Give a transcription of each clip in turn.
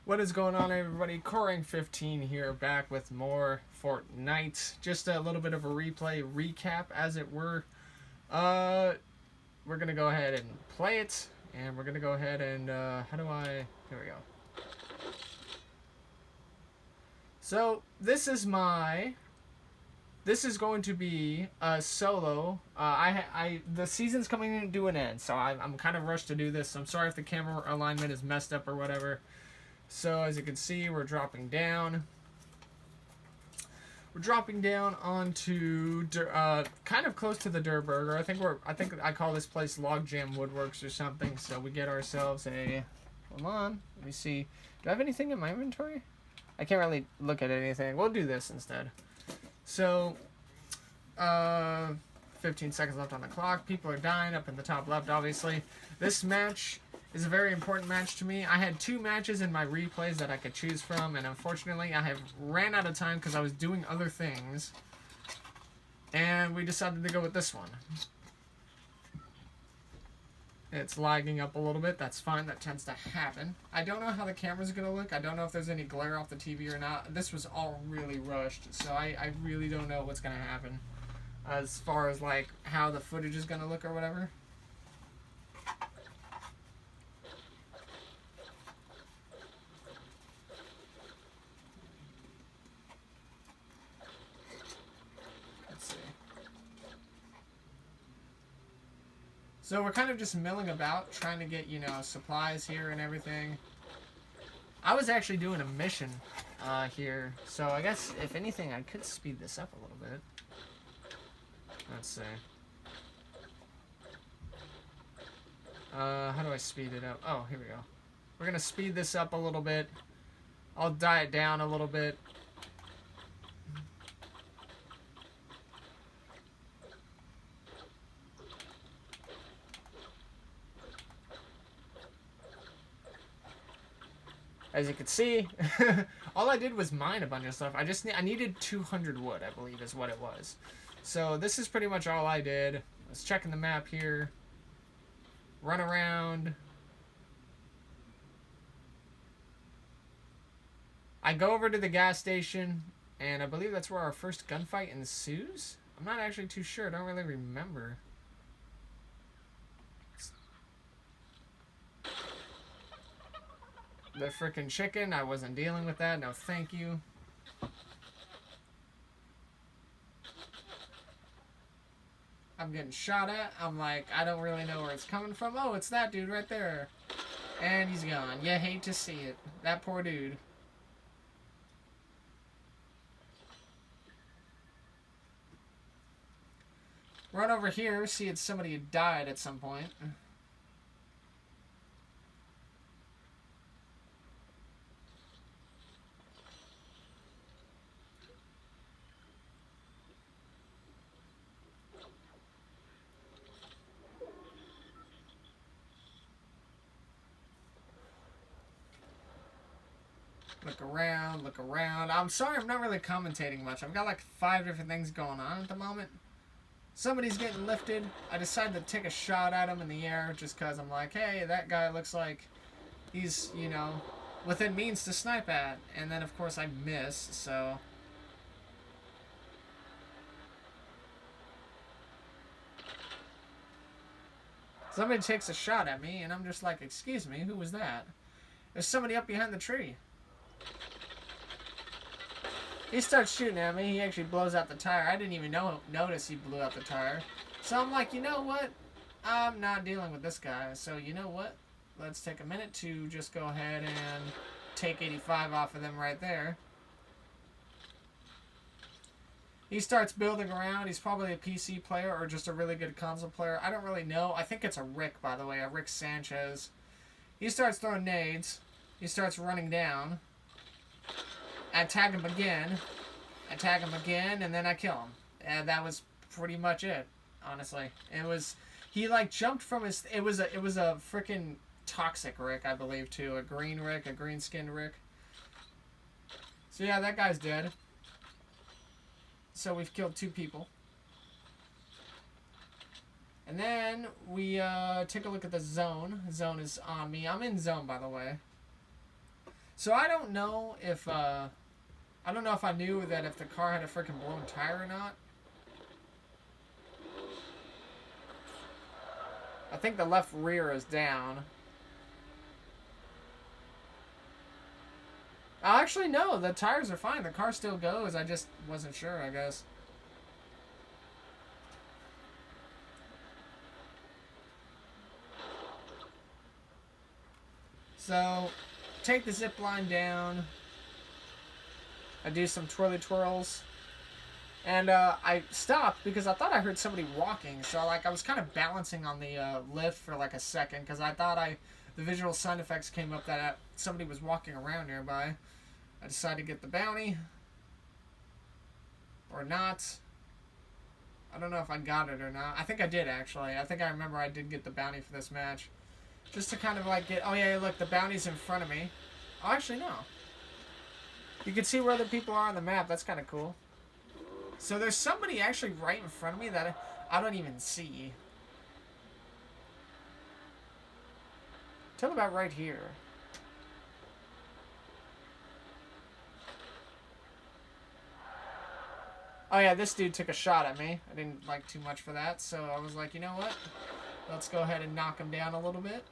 What is going on, everybody? Corang15 here, back with more Fortnite. Just a little bit of a replay recap, as it were. Uh, we're gonna go ahead and play it, and we're gonna go ahead and how do I? Here we go. So this is going to be a solo. The season's coming to an end, so I'm kind of rushed to do this. So I'm sorry if the camera alignment is messed up or whatever. So as you can see, we're dropping down. We're dropping down onto kind of close to the Der Burger. I think I call this place Logjam Woodworks or something. So we get ourselves a. Hold on, let me see. Do I have anything in my inventory? I can't really look at anything. We'll do this instead. So, 15 seconds left on the clock. People are dying up in the top left. Obviously, this match is a very important match to me. I had 2 matches in my replays that I could choose from, and unfortunately I have ran out of time because I was doing other things, and we decided to go with this one. It's lagging up a little bit. That's fine. That tends to happen. I don't know how the camera's going to look. I don't know if there's any glare off the TV or not. This was all really rushed, so I really don't know what's going to happen as far as like how the footage is going to look or whatever. So we're kind of just milling about, trying to get, supplies here and everything. I was actually doing a mission here, so I guess, if anything, I could speed this up a little bit. Let's see. How do I speed it up? Oh, here we go. We're going to speed this up a little bit. I'll die it down a little bit. As you can see, all I did was mine a bunch of stuff. I needed 200 wood, I believe is what it was. So this is pretty much all I did. I was checking the map here. Run around. I go over to the gas station, and I believe that's where our first gunfight ensues. I'm not actually too sure. I don't really remember. The frickin' chicken, I wasn't dealing with that. No, thank you. I'm getting shot at. I'm like, I don't really know where it's coming from. Oh, it's that dude right there. And he's gone. You hate to see it. That poor dude. Run over here, see it's somebody who died at some point. Look around, look around. I'm sorry I'm not really commentating much. I've got like 5 different things going on at the moment. Somebody's getting lifted. I decided to take a shot at him in the air just because I'm like, hey, that guy looks like he's, within means to snipe at. And then, of course, I miss, so... Somebody takes a shot at me, and I'm just like, excuse me, who was that? There's somebody up behind the tree. He starts shooting at me. He actually blows out the tire. I didn't even notice he blew out the tire. So I'm like, you know what? I'm not dealing with this guy. So you know what? Let's take a minute to just go ahead and take 85 off of them right there. He starts building around. He's probably a PC player or just a really good console player. I don't really know. I think it's a Rick, by the way. A Rick Sanchez. He starts throwing nades. He starts running down. I attack him again, and then I kill him. And that was pretty much it, honestly. It was, he like jumped from his, it was a freaking toxic Rick, I believe, too. A green Rick, a green skinned Rick. So yeah, that guy's dead. So we've killed 2 people. And then we take a look at the zone. Zone is on me. I'm in zone, by the way. So I don't know if I knew that if the car had a freaking blown tire or not. I think the left rear is down. Actually, no. The tires are fine. The car still goes. I just wasn't sure, I guess. So, take the zip line down. I do some twirly twirls. And I stopped because I thought I heard somebody walking. So like I was kind of balancing on the lift for like a second because I thought the visual sound effects came up that somebody was walking around nearby. I decided to get the bounty. Or not. I don't know if I got it or not. I think I did actually. I think I remember I did get the bounty for this match. Just to kind of like get... Oh yeah, look, the bounty's in front of me. Oh, actually no. You can see where the people are on the map. That's kind of cool. So there's somebody actually right in front of me that I don't even see. Till about right here. Oh yeah, this dude took a shot at me. I didn't like too much for that, so I was like, you know what? Let's go ahead and knock him down a little bit.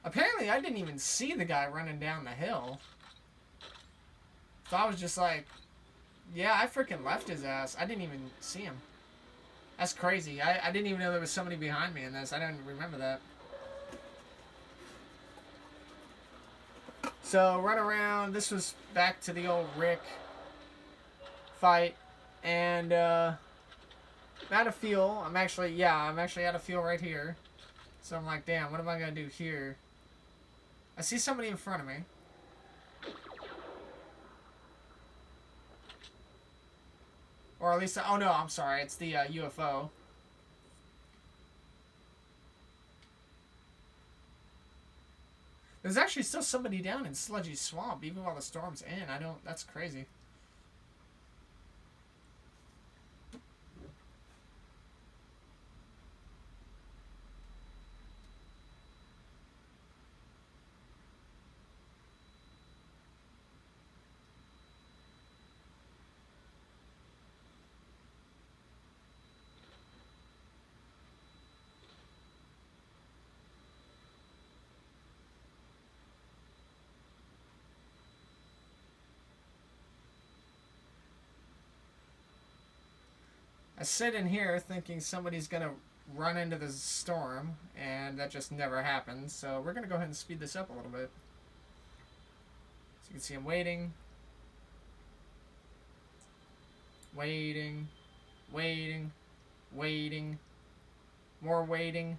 Apparently, I didn't even see the guy running down the hill. So I was just like, yeah, I freaking left his ass. I didn't even see him. That's crazy. I didn't even know there was somebody behind me in this. I didn't remember that. So, run around. This was back to the old Rick fight. And, out of fuel. I'm actually out of fuel right here. So I'm like, damn, what am I going to do here? I see somebody in front of me. Or at least, oh no, I'm sorry, it's the UFO. There's actually still somebody down in Sludgy Swamp, even while the storm's in. That's crazy. I sit in here thinking somebody's going to run into the storm, and that just never happens. So we're going to go ahead and speed this up a little bit. So you can see I'm waiting. Waiting. Waiting. Waiting. More waiting.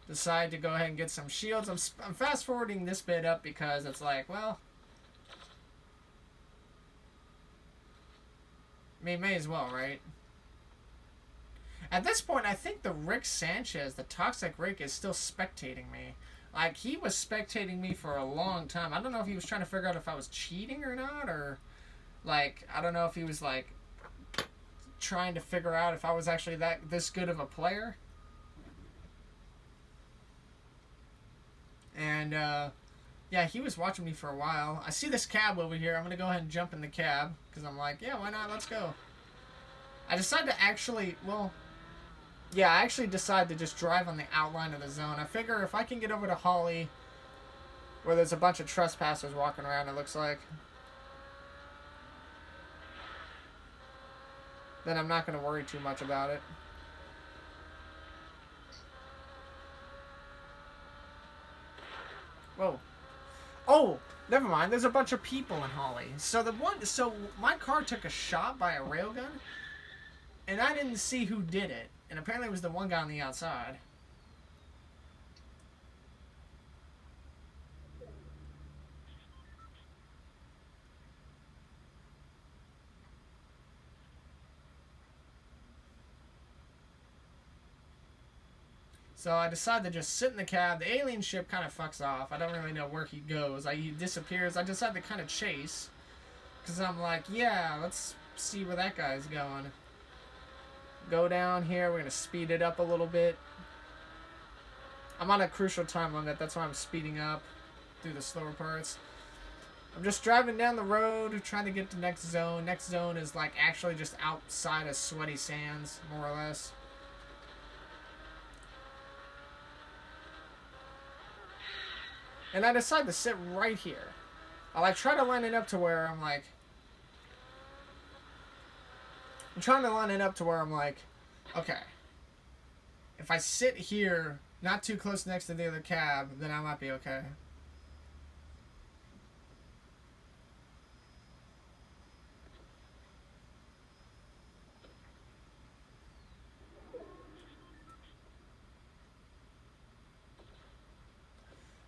Decide to go ahead and get some shields. I'm fast forwarding this bit up because it's like, well, I mean, may as well, right? At this point, I think the Rick Sanchez, the Toxic Rick, is still spectating me. Like, he was spectating me for a long time. I don't know if he was trying to figure out if I was cheating or not, or, like, I don't know if he was, like, trying to figure out if I was actually this good of a player. And, yeah, he was watching me for a while. I see this cab over here. I'm going to go ahead and jump in the cab. Because I'm like, yeah, why not? Let's go. I decided to actually, well, yeah, I actually decided to just drive on the outline of the zone. I figure if I can get over to Holly, where there's a bunch of trespassers walking around, it looks like, then I'm not going to worry too much about it. Whoa. Oh, never mind. There's a bunch of people in Holly. So my car took a shot by a railgun. and I didn't see who did it. And apparently it was the one guy on the outside. So I decide to just sit in the cab. The alien ship kind of fucks off. I don't really know where he goes. He disappears. I decide to kind of chase. Because I'm like, yeah, let's see where that guy's going. Go down here. We're going to speed it up a little bit. I'm on a crucial time limit. That's why I'm speeding up through the slower parts. I'm just driving down the road, trying to get to next zone. Next zone is like actually just outside of Sweaty Sands, more or less. And I decide to sit right here. I like try to line it up to where I'm like... I'm trying to line it up to where I'm like, okay, if I sit here, not too close next to the other cab, then I might be okay.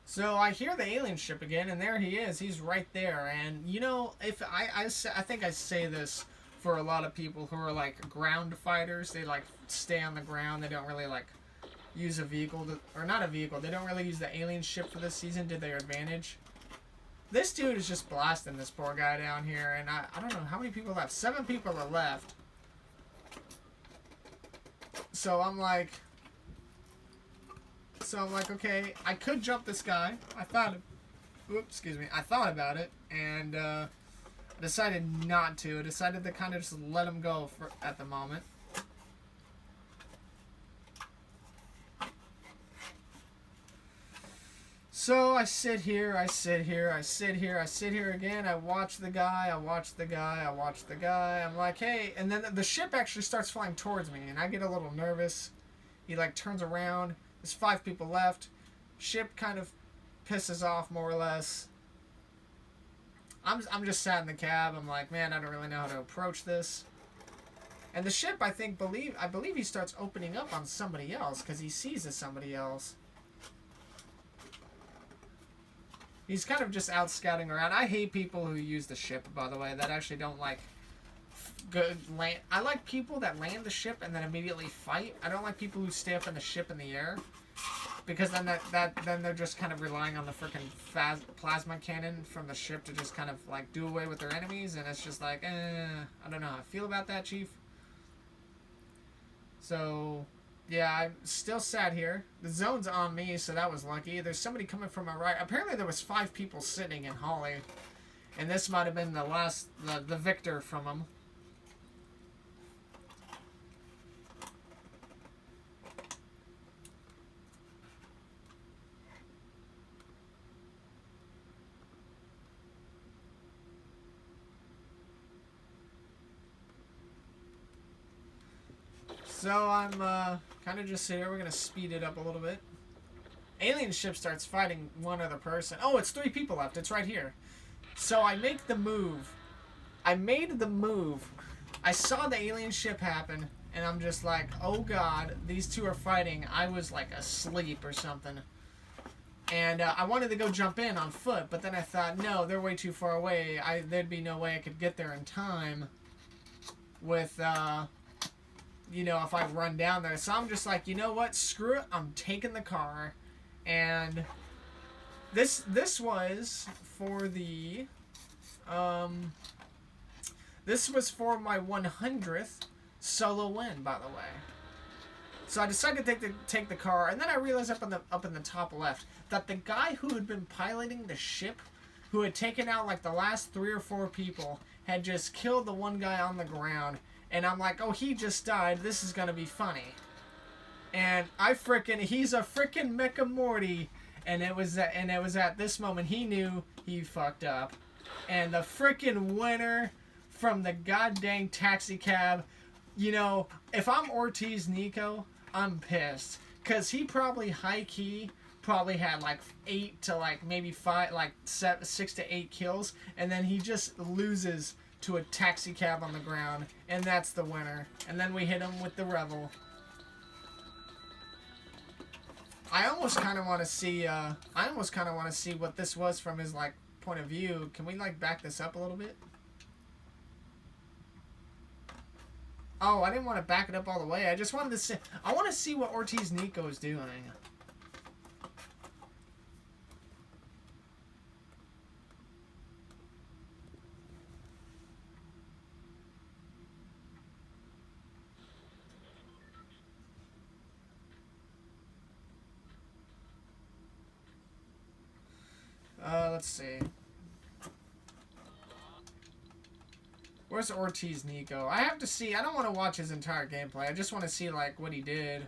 So I hear the alien ship again, and there he is. He's right there. And, you know, if I think I say this for a lot of people who are, like, ground fighters. They, like, stay on the ground. They don't really, like, use a vehicle. Or not a vehicle. They don't really use the alien ship for this season to their advantage. This dude is just blasting this poor guy down here. And I don't know how many people left. 7 people are left. So I'm like... okay, I could jump this guy. I thought about it, and decided not to. Decided to kind of just let him go at the moment. So I sit here again. I watch the guy. I'm like, hey, and then the ship actually starts flying towards me, and I get a little nervous. He like turns around. There's 5 people left. Ship kind of pisses off more or less. I'm just sat in the cab. I'm like, man, I don't really know how to approach this. And the ship, I believe he starts opening up on somebody else because he sees it's somebody else. He's kind of just out scouting around. I hate people who use the ship, by the way, that actually don't like good land. I like people that land the ship and then immediately fight. I don't like people who stay up in the ship in the air, because then then they're just kind of relying on the freaking plasma cannon from the ship to just kind of like do away with their enemies, and it's just like, I don't know how I feel about that, Chief. So yeah, I'm still sat here. The zone's on me, so that was lucky. There's somebody coming from my right. Apparently there was 5 people sitting in Holly, and this might have been the victor from them. So I'm kind of just sitting here. We're going to speed it up a little bit. Alien ship starts fighting one other person. Oh, it's 3 people left. It's right here. So I make the move. I made the move. I saw the alien ship happen, and I'm just like, oh god, these 2 are fighting. I was like asleep or something. And I wanted to go jump in on foot, but then I thought, no, they're way too far away. There'd be no way I could get there in time with... you know, if I run down there. So I'm just like, you know what? Screw it. I'm taking the car. And this was for the... this was for my 100th solo win, by the way. So I decided to take the car, and then I realized up in the top left that the guy who had been piloting the ship, who had taken out like the last 3 or 4 people, had just killed the one guy on the ground. And I'm like, oh, he just died. This is gonna be funny. And he's a frickin' Mecha Morty. And it was at this moment he knew he fucked up. And the frickin' winner from the goddamn taxi cab, you know, if I'm Ortiz Nico, I'm pissed. Cause he probably high-key had like 8 to like maybe 5, like 6 to 8 kills. And then he just loses to a taxi cab on the ground, And that's the winner. And then we hit him with the Revel. I almost kind of want to see, what this was from his, like, point of view. Can we, like, back this up a little bit? Oh, I didn't want to back it up all the way. I just wanted to see, I want to see what Ortiz Nico is doing. Let's see. Where's Ortiz Nico? I have to see. I don't want to watch his entire gameplay. I just want to see, like, what he did.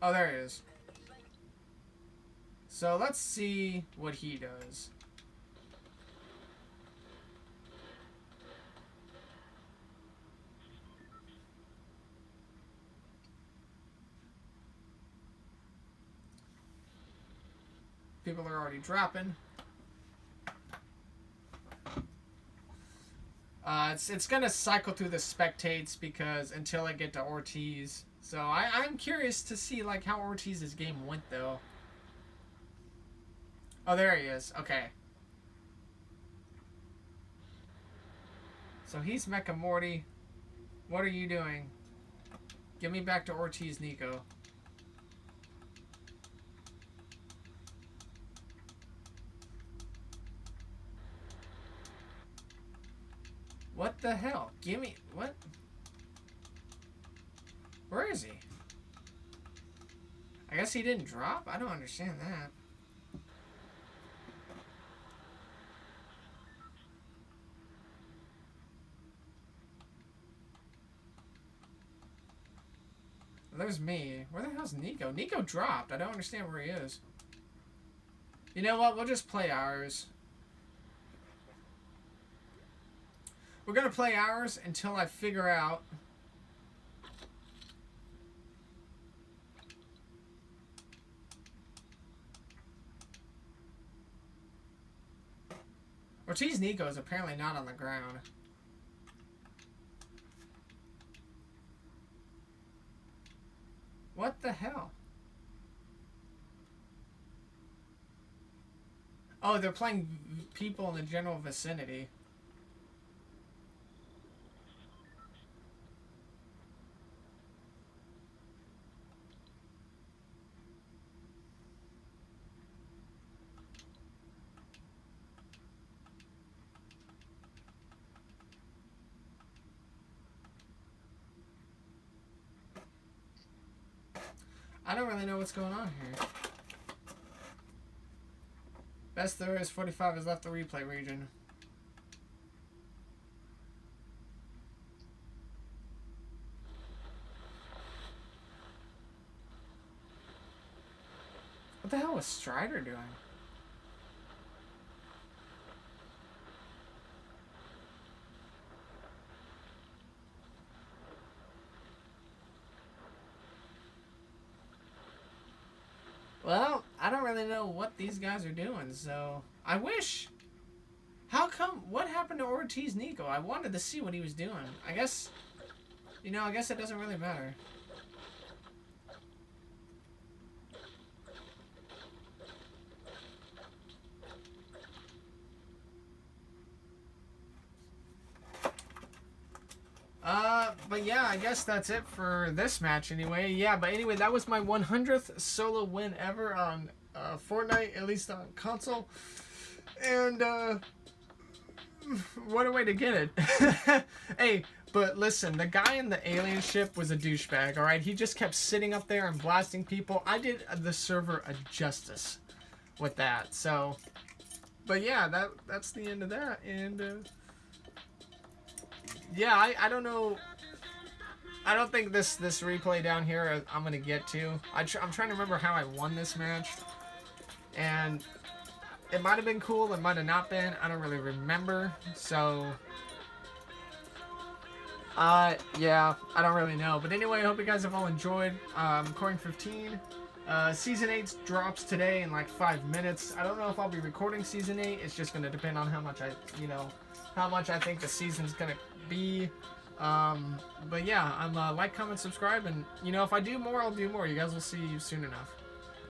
Oh, there he is. So, let's see what he does. People are already dropping. It's gonna cycle through the spectates because until I get to Ortiz. So I'm curious to see like how Ortiz's game went though. Oh, there he is. Okay. So he's Mecha Morty. What are you doing? Get me back to Ortiz Nico. What the hell? Gimme... What? Where is he? I guess he didn't drop? I don't understand that. There's me. Where the hell's Nico? Nico dropped. I don't understand where he is. You know what? We'll just play ours. We're going to play ours until I figure out... Ortiz Nico is apparently not on the ground. What the hell? Oh, they're playing people in the general vicinity. I don't really know what's going on here. Best there is 45 has left the replay region. What the hell was Strider doing? Well, I don't really know what these guys are doing, so... I wish... How come... What happened to Ortiz Nico? I wanted to see what he was doing. I guess... You know, I guess it doesn't really matter. But yeah, I guess that's it for this match anyway. Yeah, but anyway, that was my 100th solo win ever on Fortnite, at least on console. And, what a way to get it. Hey, but listen, the guy in the alien ship was a douchebag, alright? He just kept sitting up there and blasting people. I did the server a justice with that, so... But yeah, that's the end of that, and, yeah, I don't know... I don't think this replay down here I'm going to get to. I'm trying to remember how I won this match. And it might have been cool. It might have not been. I don't really remember. So, yeah, I don't really know. But anyway, I hope you guys have all enjoyed. Corang15. Season 8 drops today in like 5 minutes. I don't know if I'll be recording Season 8. It's just going to depend on how much I think the season's going to be. But yeah, I'm like, comment, subscribe, and if I do more, I'll do more. You guys will see soon enough.